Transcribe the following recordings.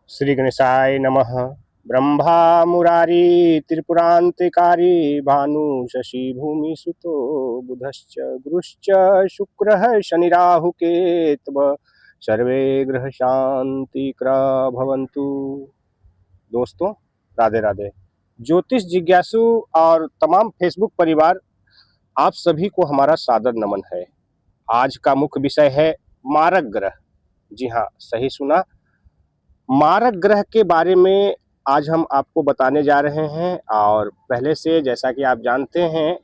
श्री गणेशाय नमः। ब्रह्मा मुरारी त्रिपुरांतकारी भानु शशि भूमि सुतो बुधश्च गुरुश्च शुक्रः शनि राहु केतव सर्वे ग्रह शांति भवन्तु। दोस्तों, राधे राधे। ज्योतिष जिज्ञासु और तमाम फेसबुक परिवार, आप सभी को हमारा सादर नमन है। आज का मुख्य विषय है मारक ग्रह। जी हाँ, सही सुना, मारक ग्रह के बारे में आज हम आपको बताने जा रहे हैं। और पहले से जैसा कि आप जानते हैं,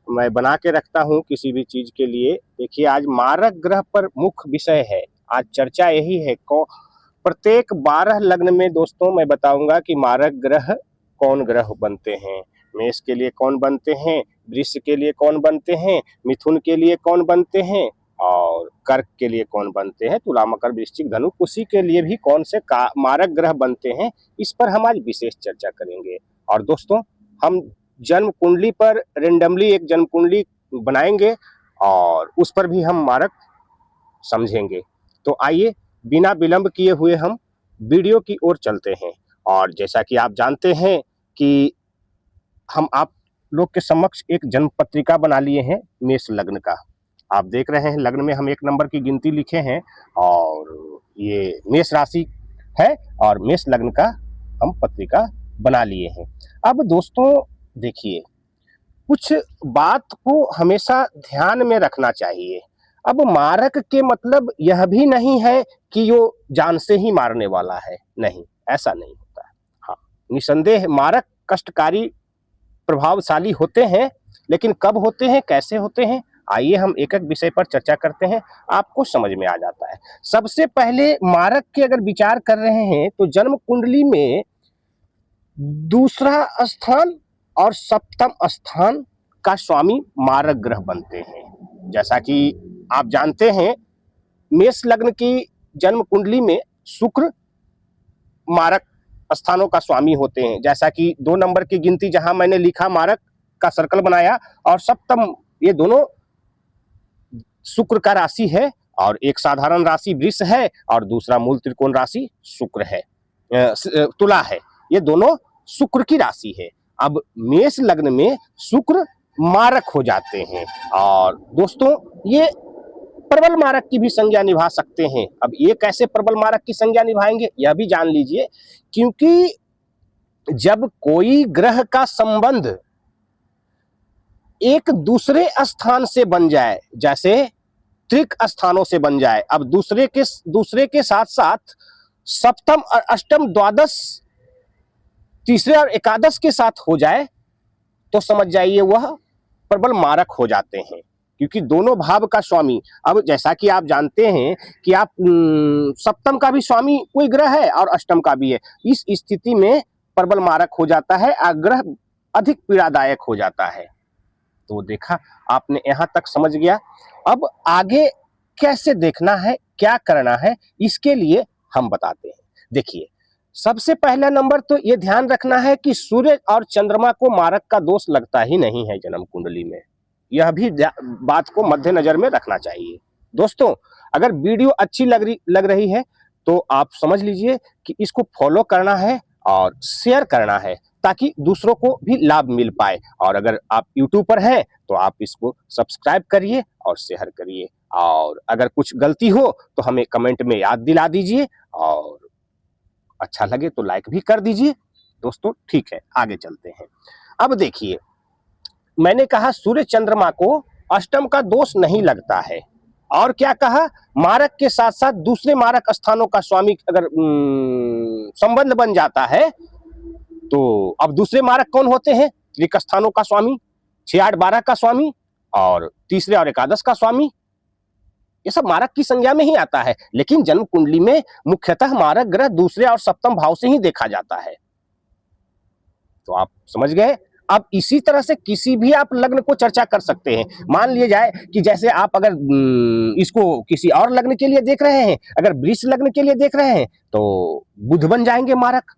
मैं बना के रखता हूं किसी भी चीज के लिए। देखिए, आज मारक ग्रह पर मुख्य विषय है, आज चर्चा यही है। प्रत्येक 12 लग्न में दोस्तों मैं बताऊंगा कि मारक ग्रह कौन ग्रह बनते हैं। मेष के लिए कौन बनते हैं, वृष के लिए कौन बनते हैं, मिथुन के लिए कौन बनते हैं, और कर्क के लिए कौन बनते हैं, तुला मकर वृश्चिक धनु, उसी के लिए भी कौन से मारक ग्रह बनते हैं, इस पर हम आज विशेष चर्चा करेंगे। और दोस्तों, हम जन्म कुंडली पर रेंडमली एक जन्म कुंडली बनाएंगे और उस पर भी हम मारक समझेंगे। तो आइए, बिना विलंब किए हुए हम वीडियो की ओर चलते हैं। और जैसा कि आप जानते हैं कि हम आप लोग के समक्ष एक जन्म पत्रिका बना लिए हैं मेष लग्न का। आप देख रहे हैं, लग्न में हम 1 नंबर की गिनती लिखे हैं और ये मेष राशि है और मेष लग्न का हम पत्रिका बना लिए हैं। अब दोस्तों देखिए, कुछ बात को हमेशा ध्यान में रखना चाहिए। अब मारक के मतलब यह भी नहीं है कि वो जान से ही मारने वाला है, नहीं, ऐसा नहीं होता है। हाँ, निसंदेह मारक कष्टकारी प्रभावशाली होते हैं, लेकिन कब होते हैं, कैसे होते हैं, आइए हम एक एक विषय पर चर्चा करते हैं, आपको समझ में आ जाता है। सबसे पहले मारक के अगर विचार कर रहे हैं तो जन्म कुंडली में दूसरा स्थान और सप्तम स्थान का स्वामी मारक ग्रह बनते हैं। जैसा कि आप जानते हैं, मेष लग्न की जन्म कुंडली में शुक्र मारक स्थानों का स्वामी होते हैं। जैसा कि 2 नंबर की गिनती जहां मैंने लिखा, मारक का सर्कल बनाया, और सप्तम, ये दोनों शुक्र का राशि है, और एक साधारण राशि वृष है और दूसरा मूल त्रिकोण राशि शुक्र है, तुला है। ये दोनों शुक्र की राशि है। अब मेष लग्न में शुक्र मारक हो जाते हैं और दोस्तों ये प्रबल मारक की भी संज्ञा निभा सकते हैं। अब ये कैसे प्रबल मारक की संज्ञा निभाएंगे, यह भी जान लीजिए। क्योंकि जब कोई ग्रह का संबंध एक दूसरे स्थान से बन जाए, जैसे त्रिक स्थानों से बन जाए, अब दूसरे के साथ साथ सप्तम और अष्टम द्वादश, तीसरे और एकादश के साथ हो जाए, तो समझ जाइए वह प्रबल मारक हो जाते हैं। क्योंकि दोनों भाव का स्वामी, अब जैसा कि आप जानते हैं कि आप सप्तम का भी स्वामी कोई ग्रह है और अष्टम का भी है, इस स्थिति में प्रबल मारक हो जाता है, ग्रह अधिक पीड़ादायक हो जाता है। तो देखा आपने, यहां तक समझ गया। अब आगे कैसे देखना है, क्या करना है, इसके लिए हम बताते हैं। देखिए, सबसे पहला नंबर तो ये ध्यान रखना है कि सूर्य और चंद्रमा को मारक का दोष लगता ही नहीं है जन्म कुंडली में। यह भी बात को मद्देनजर में रखना चाहिए। दोस्तों, अगर वीडियो अच्छी लग रही है तो आप समझ लीजिए कि इसको फॉलो करना है और शेयर करना है, ताकि दूसरों को भी लाभ मिल पाए। और अगर आप यूट्यूब पर हैं तो आप इसको सब्सक्राइब करिए और शेयर करिए। और अगर कुछ गलती हो तो हमें कमेंट में याद दिला दीजिए, और अच्छा लगे तो लाइक भी कर दीजिए। दोस्तों ठीक है, आगे चलते हैं। अब देखिए, मैंने कहा सूर्य चंद्रमा को अष्टम का दोष नहीं लगता है, और क्या कहा, मारक के साथ साथ दूसरे मारक स्थानों का स्वामी अगर संबंध बन जाता है, तो अब दूसरे मारक कौन होते हैं, त्रिक स्थानों का स्वामी, 6, 8, 12 का स्वामी और तीसरे और एकादश का स्वामी, ये सब मारक की संज्ञा में ही आता है। लेकिन जन्म कुंडली में मुख्यतः मारक ग्रह दूसरे और सप्तम भाव से ही देखा जाता है। तो आप समझ गए। अब इसी तरह से किसी भी आप लग्न को चर्चा कर सकते हैं। मान लिया जाए कि जैसे आप अगर इसको किसी और लग्न के लिए देख रहे हैं, अगर वृष लग्न के लिए देख रहे हैं तो बुध बन जाएंगे मारक,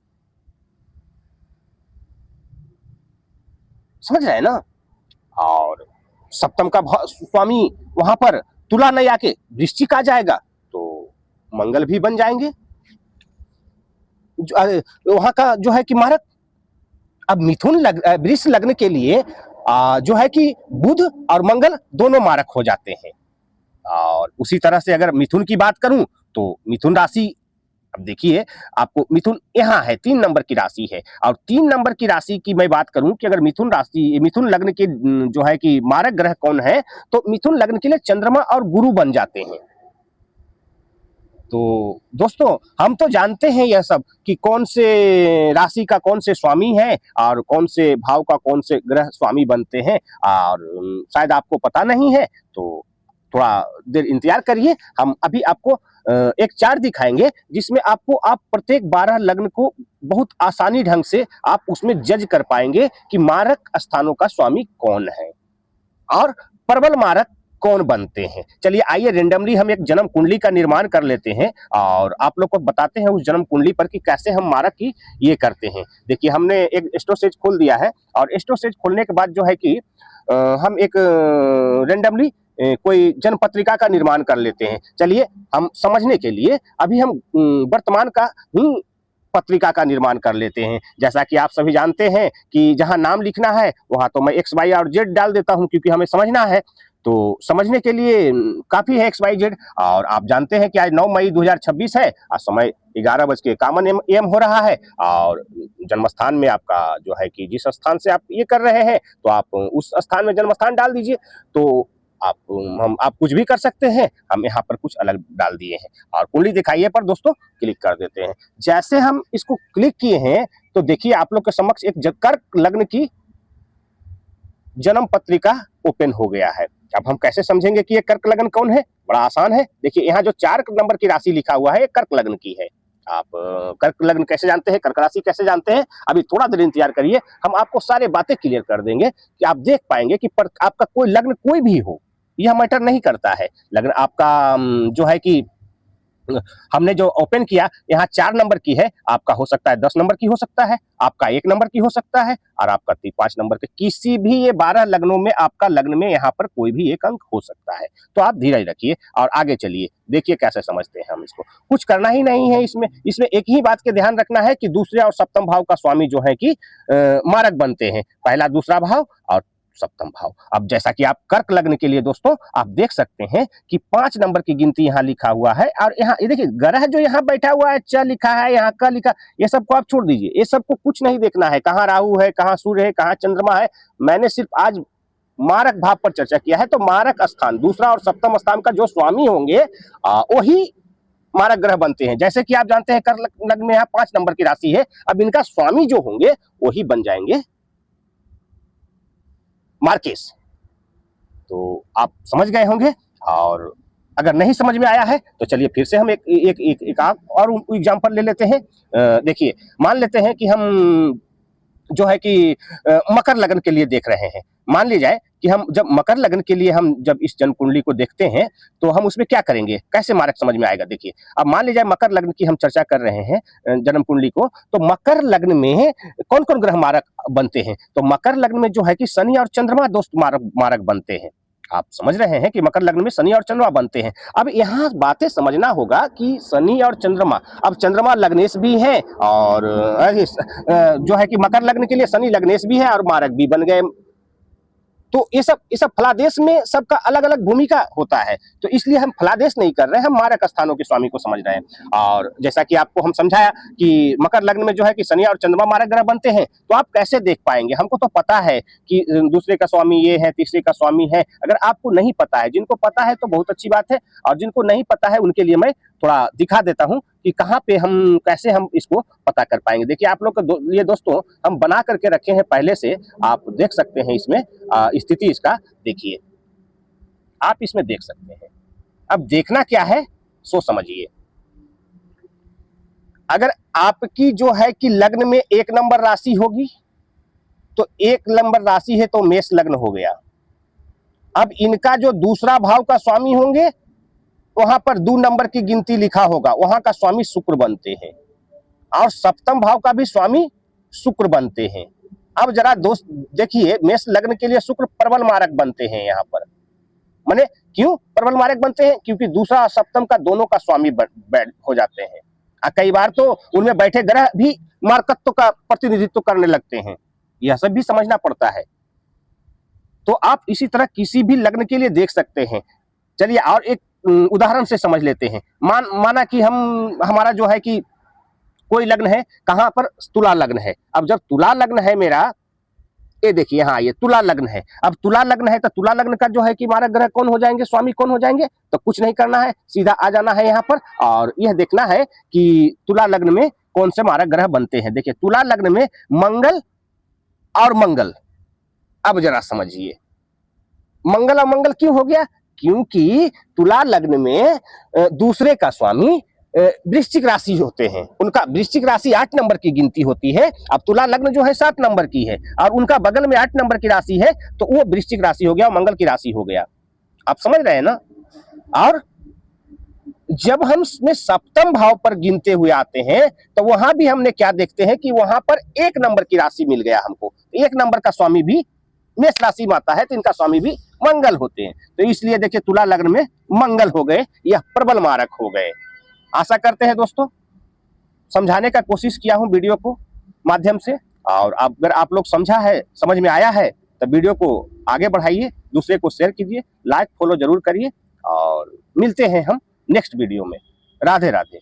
समझ रहे हैं ना। और सप्तम का स्वामी वहां पर तुला नहीं आके वृश्चिक आ जाएगा, तो मंगल भी बन जाएंगे। वहां का जो है कि मारक। अब वृष लग्न के लिए जो है कि बुध और मंगल दोनों मारक हो जाते हैं। और उसी तरह से अगर मिथुन की बात करूं तो मिथुन राशि, अब देखिए आपको मिथुन यहाँ है, 3 नंबर की राशि है। और 3 नंबर की राशि की मैं बात करूं कि अगर मिथुन लग्न के जो है कि मारक ग्रह कौन है, तो मिथुन लग्न के लिए चंद्रमा और गुरु बन जाते हैं। तो दोस्तों हम तो जानते हैं यह सब कि कौन से राशि का कौन से स्वामी है और कौन से भाव का कौन से ग्रह स्वामी बनते हैं, और शायद आपको पता नहीं है तो थोड़ा देर इंतजार करिए। हम अभी आपको एक चार्ट दिखाएंगे जिसमें आपको आप प्रत्येक 12 लग्न को बहुत आसानी ढंग से आप उसमें जज कर पाएंगे कि मारक स्थानों का स्वामी कौन है और प्रबल मारक कौन बनते हैं। चलिए आइए रेंडमली हम एक जन्म कुंडली का निर्माण कर लेते हैं और आप लोग को बताते हैं उस जन्म कुंडली पर कि कैसे हम मारक की ये करते हैं। देखिए हमने एक एस्ट्रोसेज खोल दिया है और एस्ट्रोसेज खोलने के बाद जो है कि हम एक रेंडमली कोई जन्म पत्रिका का निर्माण कर लेते हैं। चलिए हम समझने के लिए अभी हम वर्तमान का ही पत्रिका का निर्माण कर लेते हैं। जैसा कि आप सभी जानते हैं कि जहां नाम लिखना है वहां तो मैं एक्स वाई और जेड डाल देता हूं क्योंकि हमें समझना है। तो समझने के लिए काफी है एक्स वाई जेड। और आप जानते हैं कि आज 9 मई 2026 है और समय 11:51 AM हो रहा है। और जन्म स्थान में आपका जो है कि जिस स्थान से आप ये कर रहे हैं तो आप उस स्थान में जन्म स्थान डाल दीजिए। तो आप कुछ भी कर सकते हैं, हम यहाँ पर कुछ अलग डाल दिए हैं और कुंडली दिखाइए पर दोस्तों क्लिक कर देते हैं। जैसे हम इसको क्लिक किए हैं तो देखिए आप लोग के समक्ष एक कर्क लग्न की जन्म पत्रिका ओपन हो गया है। अब हम कैसे समझेंगे कि ये कर्क लग्न कौन है? बड़ा आसान है। देखिए यहाँ जो 4 नंबर की राशि लिखा हुआ है ये कर्क लग्न की है। आप कर्क लग्न कैसे जानते हैं, कर्क राशि कैसे जानते हैं? अभी थोड़ा देर इंतजार करिए, हम आपको सारे बातें क्लियर कर देंगे कि आप देख पाएंगे कि आपका कोई लग्न कोई भी हो, यह मैटर नहीं करता है। लग्न आपका जो है कि हमने जो ओपन किया यहाँ 4 नंबर की है, आपका हो सकता है 10 नंबर की हो सकता है, आपका 1 नंबर की हो सकता है और आपका 5 नंबर के किसी भी ये 12 लग्नों में आपका लग्न में यहाँ पर कोई भी एक अंक हो सकता है। तो आप धीरज रखिए और आगे चलिए, देखिए कैसे समझते हैं हम इसको। कुछ करना ही नहीं है इसमें एक ही बात के ध्यान रखना है कि दूसरे और सप्तम भाव का स्वामी जो है कि मारक बनते हैं, पहला दूसरा भाव और सप्तम भाव। अब जैसा कि आप कर्क लग्न के लिए दोस्तों आप देख सकते हैं कि 5 नंबर की गिनती यहाँ लिखा हुआ है और यहाँ ये देखिए ग्रह जो यहाँ बैठा हुआ है, च लिखा है, यहाँ का लिखा, ये सबको आप छोड़ दीजिए, ये सबको कुछ नहीं देखना है, कहाँ राहु है, कहाँ सूर्य है, कहाँ चंद्रमा है। मैंने सिर्फ आज मारक भाव पर चर्चा किया है। तो मारक स्थान दूसरा और सप्तम स्थान का जो स्वामी होंगे वही मारक ग्रह बनते हैं। जैसे कि आप जानते हैं कर्क लग्न में यहाँ 5 नंबर की राशि है, अब इनका स्वामी जो होंगे वही बन जाएंगे मार्केस। तो आप समझ गए होंगे और अगर नहीं समझ में आया है तो चलिए फिर से हम एक और एग्जांपल ले लेते हैं। देखिए मान लेते हैं कि हम जो है कि मकर लग्न के लिए देख रहे हैं। मान ली जाए कि हम जब मकर लग्न के लिए हम जब इस जन्म कुंडली को देखते हैं तो हम उसमें क्या करेंगे, कैसे मारक समझ में आएगा। देखिए अब मान ली जाए मकर लग्न की हम चर्चा कर रहे हैं जन्म कुंडली को, तो मकर लग्न में कौन कौन ग्रह मारक बनते हैं? तो मकर लग्न में जो है कि शनि और चंद्रमा दोस्त मारक बनते हैं। आप समझ रहे हैं कि मकर लग्न में शनि और चंद्रमा बनते हैं। अब यहाँ बातें समझना होगा कि शनि और चंद्रमा, अब चंद्रमा लग्नेश भी है और जो है कि मकर लग्न के लिए शनि लग्नेश भी है और मारक भी बन गए। तो ये सब फलादेश में सबका अलग अलग भूमिका होता है, तो इसलिए हम फलादेश नहीं कर रहे हैं, हम मारक स्थानों के स्वामी को समझ रहे हैं। और जैसा कि आपको हम समझाया कि मकर लग्न में जो है कि शनि और चंद्रमा मारक ग्रह बनते हैं, तो आप कैसे देख पाएंगे? हमको तो पता है कि दूसरे का स्वामी ये है, तीसरे का स्वामी है। अगर आपको नहीं पता है, जिनको पता है तो बहुत अच्छी बात है, और जिनको नहीं पता है उनके लिए मैं थोड़ा दिखा देता हूं कि कहाँ पे हम कैसे हम इसको पता कर पाएंगे। देखिए आप लोग के लिए दोस्तों हम बना करके रखे हैं पहले से, आप देख सकते हैं इसमें स्थिति इसका देखिए, आप इसमें देख सकते हैं। अब देखना क्या है सो समझिए। अगर आपकी जो है कि लग्न में 1 नंबर राशि होगी तो 1 नंबर राशि है तो मेष लग्न हो गया। अब इनका जो दूसरा भाव का स्वामी होंगे वहां पर 2 नंबर की गिनती लिखा होगा, वहां का स्वामी शुक्र बनते हैं और सप्तम भाव का भी स्वामी शुक्र बनते हैं। अब जरा दोस्त देखिए मेष लग्न के लिए शुक्र प्रबल मारक बनते हैं। यहाँ पर माने क्यों प्रबल मारक बनते हैं? क्योंकि दूसरा और सप्तम का दोनों का स्वामी हो जाते हैं। कई बार तो उनमें बैठे ग्रह भी मारकत्व का प्रतिनिधित्व करने लगते हैं, यह सब भी समझना पड़ता है। तो आप इसी तरह किसी भी लग्न के लिए देख सकते हैं। चलिए और एक उदाहरण से समझ लेते हैं। माना कि हमारा जो है कि कोई लग्न है, कहां पर, तुला लग्न है। अब जब तुला लग्न है मेरा, ये देखिए हाँ, ये तुला लग्न है। अब तुला लग्न है तो तुला लग्न का जो है कि हमारा ग्रह कौन हो जाएंगे, स्वामी कौन हो जाएंगे? तो कुछ नहीं करना है, सीधा आ जाना है यहाँ पर और यह देखना है कि तुला लग्न में कौन से हमारा ग्रह बनते हैं। देखिए तुला लग्न में मंगल और मंगल, अब जरा समझिए मंगल और मंगल क्यों हो गया? क्योंकि तुला लग्न में दूसरे का स्वामी वृश्चिक राशि होते हैं, उनका वृश्चिक राशि 8 नंबर की गिनती होती है। अब तुला लग्न जो है 7 नंबर की है और उनका बगल में 8 नंबर की राशि है, तो वो वृश्चिक राशि हो गया, मंगल की राशि हो गया। आप समझ रहे हैं ना? और जब हम इसमें सप्तम भाव पर गिनते हुए आते हैं तो वहां भी हमने क्या देखते हैं कि वहां पर 1 नंबर की राशि मिल गया हमको। 1 नंबर का स्वामी भी मेष राशि में आता है, तो इनका स्वामी भी मंगल होते हैं। तो इसलिए देखिए तुला लग्न में मंगल हो गए, यह प्रबल मारक हो गए। आशा करते हैं दोस्तों समझाने का कोशिश किया हूं वीडियो को माध्यम से, और अगर आप लोग समझा है, समझ में आया है, तो वीडियो को आगे बढ़ाइए, दूसरे को शेयर कीजिए, लाइक फॉलो जरूर करिए और मिलते हैं हम नेक्स्ट वीडियो में। राधे राधे।